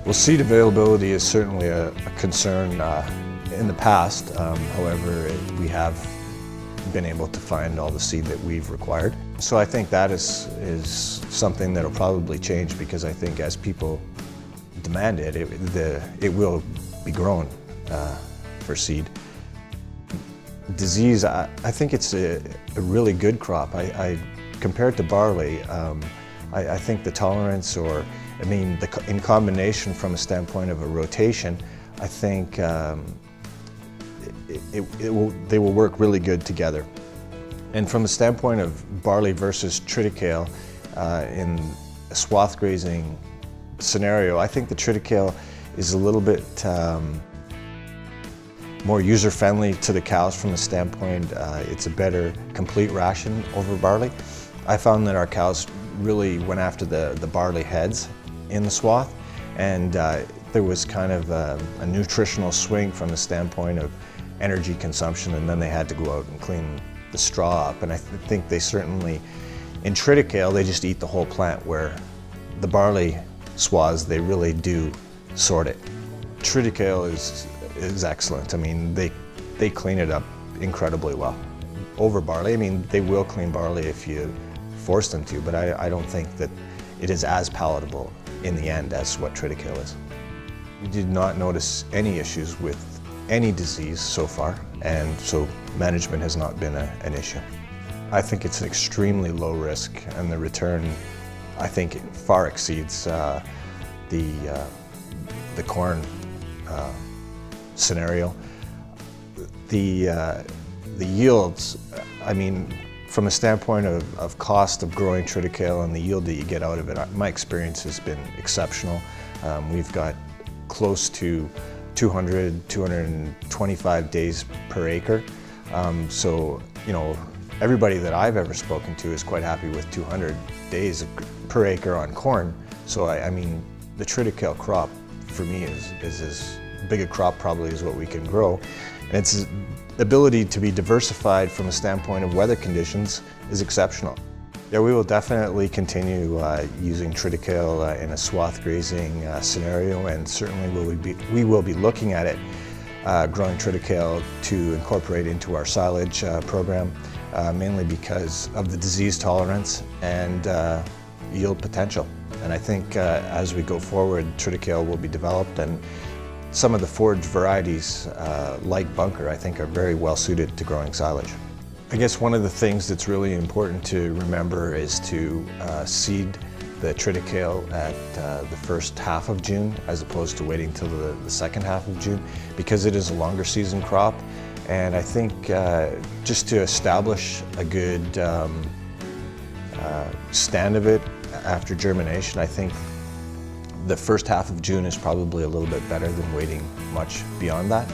Well, seed availability is certainly a concern in the past. However, we have been able to find all the seed that we've required. So I think that is something that will probably change, because I think as people demand it, it will be grown for seed. Disease, I think it's a really good crop. Compared to barley, I think the tolerance, in combination from a standpoint of a rotation, I think they will work really good together. And from the standpoint of barley versus triticale, in a swath grazing scenario, I think the triticale is a little bit more user-friendly to the cows from the standpoint, it's a better complete ration over barley. I found that our cows really went after the barley heads in the swath, and there was kind of a nutritional swing from the standpoint of energy consumption, and then they had to go out and clean the straw up. And I think they certainly, in triticale, they just eat the whole plant, where the barley swaths, they really do sort it. Triticale is excellent. I mean, they clean it up incredibly well. Over barley, I mean, they will clean barley if you force them to, but I don't think that it is as palatable in the end as what triticale is. We did not notice any issues with any disease so far, and so management has not been an issue. I think it's an extremely low risk, and the return, I think, it far exceeds the corn scenario. The yields, I mean, from a standpoint of cost of growing triticale and the yield that you get out of it, my experience has been exceptional. We've got close to 200, 225 days per acre. So, you know, everybody that I've ever spoken to is quite happy with 200 days per acre on corn. So, I mean, the triticale crop for me is as big a crop probably as what we can grow. And its ability to be diversified from a standpoint of weather conditions is exceptional. Yeah, we will definitely continue using triticale in a swath grazing scenario, and certainly we will be looking at it, growing triticale to incorporate into our silage program, mainly because of the disease tolerance and yield potential. And I think as we go forward, triticale will be developed, and some of the forage varieties, like bunker, I think are very well suited to growing silage. I guess one of the things that's really important to remember is to seed the triticale at the first half of June, as opposed to waiting till the second half of June, because it is a longer season crop. And I think just to establish a good stand of it after germination, I think the first half of June is probably a little bit better than waiting much beyond that.